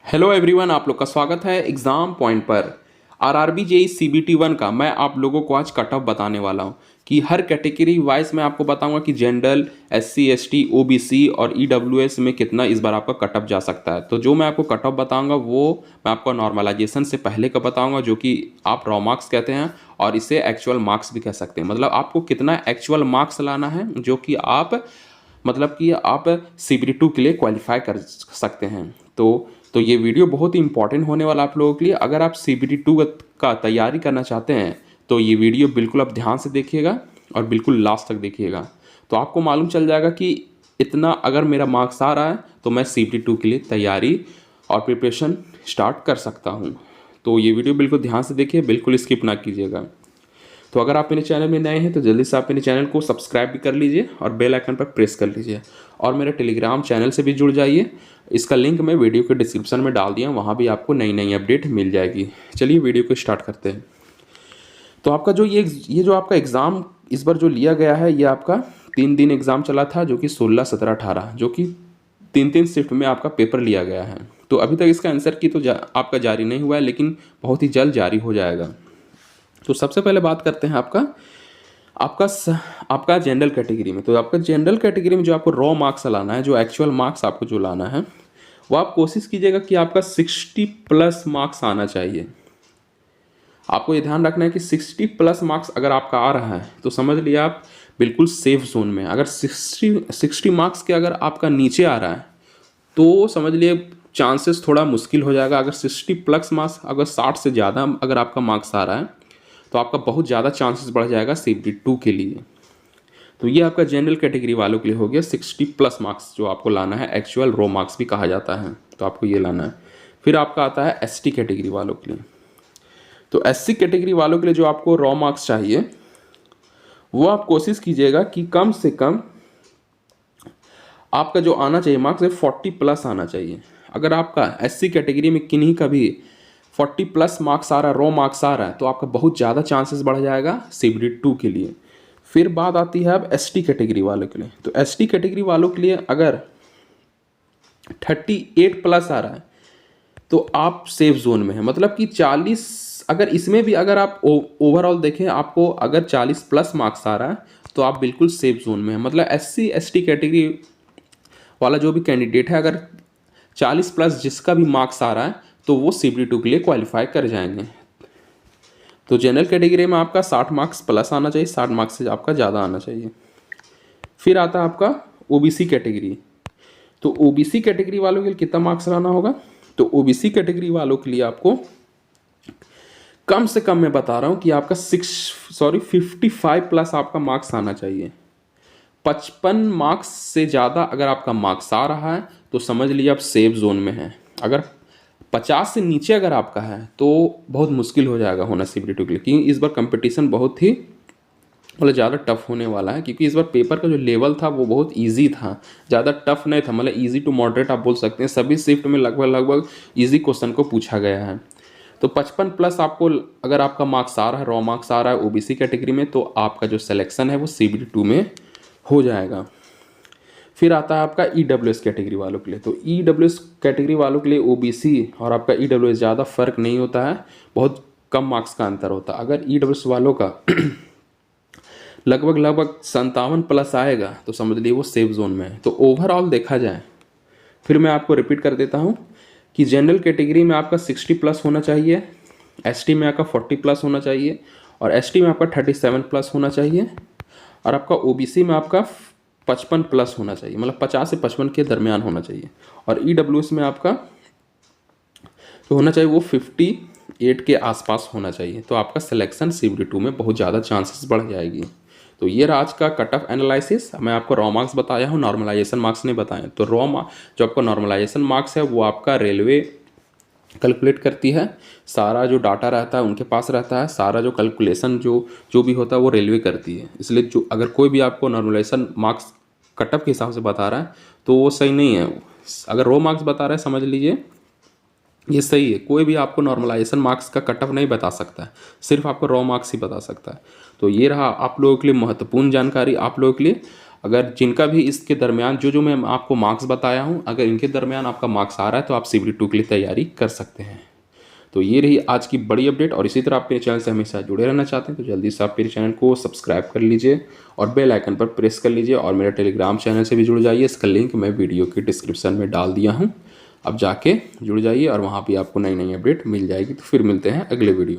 Hello everyone, आप लोग का स्वागत है एग्ज़ाम पॉइंट पर। आरआरबी जेई सीबीटी 1 का मैं आप लोगों को आज कट ऑफ बताने वाला हूं कि हर कैटेगरी वाइज मैं आपको बताऊंगा कि जनरल, एससी, एसटी, ओबीसी और ईडब्ल्यूएस में कितना इस बार आपका कट ऑफ जा सकता है। तो जो मैं आपको कट ऑफ बताऊंगा वो मैं आपको नॉर्मलाइजेशन से पहले का बताऊंगा, जो कि आप रॉ मार्क्स कहते हैं और इसे एक्चुअल मार्क्स भी कह सकते हैं। मतलब आपको कितना एक्चुअल मार्क्स लाना है जो कि आप मतलब कि आप सीबीटी 2 के लिए क्वालिफाई कर सकते हैं। तो ये वीडियो बहुत ही इंपॉर्टेंट होने वाला आप लोगों के लिए। अगर आप सीबीटी 2 का तैयारी करना चाहते हैं तो ये वीडियो बिल्कुल आप ध्यान से देखिएगा और बिल्कुल लास्ट तक देखिएगा, तो आपको मालूम चल जाएगा कि इतना अगर मेरा मार्क्स आ रहा है तो मैं सीबीटी 2 के लिए तैयारी और प्रिपरेशन स्टार्ट कर सकता हूँ। तो ये वीडियो बिल्कुल ध्यान से देखिए, बिल्कुल स्किप ना कीजिएगा। तो अगर आप मेरे चैनल में नए हैं तो जल्दी से आप मेरे चैनल को सब्सक्राइब भी कर लीजिए और बेल आइकन पर प्रेस कर लीजिए और मेरे टेलीग्राम चैनल से भी जुड़ जाइए। इसका लिंक मैं वीडियो के डिस्क्रिप्शन में डाल दिया, वहाँ भी आपको नई नई अपडेट मिल जाएगी। चलिए वीडियो को स्टार्ट करते हैं। तो आपका जो ये जो आपका एग्ज़ाम इस बार जो लिया गया है, ये आपका 3 दिन एग्ज़ाम चला था, जो कि 16, 17, 18, जो कि 3 शिफ्ट में आपका पेपर लिया गया है। तो अभी तक इसका आंसर की तो आपका जारी नहीं हुआ है, लेकिन बहुत ही जल्द जारी हो जाएगा। तो सबसे पहले बात करते हैं आपका जनरल कैटेगरी में। तो आपका जनरल कैटेगरी में जो आपको रॉ मार्क्स लाना है, जो एक्चुअल मार्क्स आपको जो लाना है, वो आप कोशिश कीजिएगा कि आपका 60+ मार्क्स आना चाहिए। आपको ये ध्यान रखना है कि 60+ मार्क्स अगर आपका आ रहा है तो समझ लिया आप बिल्कुल सेफ जोन में। अगर 60 मार्क्स के अगर आपका नीचे आ रहा है तो समझ लिए चांसेस थोड़ा मुश्किल हो जाएगा। अगर 60+ मार्क्स, अगर 60 से ज़्यादा अगर आपका मार्क्स आ रहा है तो आपका बहुत ज़्यादा चांसेस बढ़ जाएगा सीबीटी 2 के लिए। तो ये आपका जनरल कैटेगरी वालों के लिए हो गया 60+ मार्क्स, जो आपको लाना है। एक्चुअल रॉ मार्क्स भी कहा जाता है, तो आपको ये लाना है। फिर आपका आता है एसटी कैटेगरी वालों के लिए। तो एससी कैटेगरी वालों के लिए जो आपको रॉ मार्क्स चाहिए, वो आप कोशिश कीजिएगा कि कम से कम आपका जो आना चाहिए मार्क्स है 40+ आना चाहिए। अगर आपका एससी कैटेगरी में किन्हीं का भी 40+ मार्क्स आ रहा है, रॉ मार्क्स आ रहा है, तो आपका बहुत ज़्यादा चांसेस बढ़ जाएगा सीबीटी 2 के लिए। फिर बात आती है अब एसटी कैटेगरी वालों के लिए। तो एसटी कैटेगरी वालों के लिए अगर 38+ आ रहा है तो आप सेफ जोन में है। मतलब कि 40, अगर इसमें भी अगर आप ओवरऑल देखें, आपको अगर 40+ मार्क्स आ रहा है तो आप बिल्कुल सेफ जोन में है। मतलब एससी एसटी कैटेगरी वाला जो भी कैंडिडेट है, अगर 40+ जिसका भी मार्क्स आ रहा है तो वो सीबीटी 2 के लिए क्वालिफाई कर जाएंगे। तो जनरल कैटेगरी में आपका 60 मार्क्स प्लस आना चाहिए, 60 मार्क्स से आपका ज़्यादा आना चाहिए। फिर आता है आपका ओबीसी कैटेगरी। तो ओबीसी कैटेगरी वालों के लिए कितना मार्क्स लाना होगा? तो ओबीसी कैटेगरी वालों के लिए आपको कम से कम मैं बता रहा हूँ कि आपका 55+ आपका मार्क्स आना चाहिए। 55 मार्क्स से ज़्यादा अगर आपका मार्क्स आ रहा है तो समझ लीजिए आप सेफ जोन में हैं। अगर 50 से नीचे अगर आपका है तो बहुत मुश्किल हो जाएगा होना सीबीटी 2 के लिए, क्योंकि इस बार कंपटीशन बहुत ही मतलब ज़्यादा टफ होने वाला है। क्योंकि इस बार पेपर का जो लेवल था वो बहुत इजी था, ज़्यादा टफ नहीं था। मतलब इजी टू मॉडरेट आप बोल सकते हैं। सभी शिफ्ट में लगभग इजी क्वेश्चन को पूछा गया है। तो 55+ आपको अगर आपका मार्क्स आ रहा है, रॉ मार्क्स आ रहा है ओबीसी कैटेगरी में, तो आपका जो सिलेक्शन है वो सीबीटी 2 में हो जाएगा। फिर आता है आपका ईडब्ल्यूएस कैटेगरी वालों के लिए। तो ईडब्ल्यूएस कैटेगरी वालों के लिए ओबीसी और आपका ईडब्ल्यूएस ज़्यादा फर्क नहीं होता है, बहुत कम मार्क्स का अंतर होता है। अगर ईडब्ल्यूएस वालों का लगभग 57+ आएगा तो समझ लीजिए वो सेफ जोन में है। तो ओवरऑल देखा जाए, फिर मैं आपको रिपीट कर देता हूँ कि जनरल कैटेगरी में आपका 60+ होना चाहिए, एसटी में आपका 40+ होना चाहिए, और एसटी में आपका 37+ होना चाहिए, और आपका ओबीसी में आपका 55+ होना चाहिए। मतलब 50 से 55 के दरमियान होना चाहिए। और ईडब्ल्यूएस में आपका जो होना चाहिए वो 58 के आसपास होना चाहिए। तो आपका सिलेक्शन सीबीटी 2 में बहुत ज़्यादा चांसेस बढ़ जाएगी। तो ये रहा आज का कट ऑफ एनालिसिस। मैं आपको रॉ मार्क्स बताया हूँ, नॉर्मलाइजेशन मार्क्स नहीं बताए। तो जो आपका नॉर्मलाइजेशन मार्क्स है वो आपका रेलवे कैलकुलेट करती है। सारा जो डाटा रहता है उनके पास रहता है, सारा जो कैलकुलेशन जो भी होता है वो रेलवे करती है। इसलिए जो अगर कोई भी आपको नॉर्मलाइजेशन मार्क्स कट ऑफ के हिसाब से बता रहा है तो वो सही नहीं है। अगर रॉ मार्क्स बता रहा है समझ लीजिए ये सही है। कोई भी आपको नॉर्मलाइजेशन मार्क्स का कट ऑफ नहीं बता सकता है, सिर्फ आपको रॉ मार्क्स ही बता सकता है। तो ये रहा आप लोगों के लिए महत्वपूर्ण जानकारी आप लोगों के लिए। अगर जिनका भी इसके दरमियान जो मैं आपको मार्क्स बताया हूँ, अगर इनके दरमियान आपका मार्क्स आ रहा है तो आप CBT2 के लिए तैयारी कर सकते हैं। तो ये रही आज की बड़ी अपडेट, और इसी तरह आप मेरे चैनल से हमेशा जुड़े रहना चाहते हैं तो जल्दी से आप मेरे चैनल को सब्सक्राइब कर लीजिए और बेल आइकन पर प्रेस कर लीजिए, और मेरे टेलीग्राम चैनल से भी जुड़ जाइए। इसका लिंक मैं वीडियो की डिस्क्रिप्शन में डाल दिया हूँ, अब जाके जुड़ जाइए और वहाँ भी आपको नई नई अपडेट मिल जाएगी। तो फिर मिलते हैं अगले वीडियो।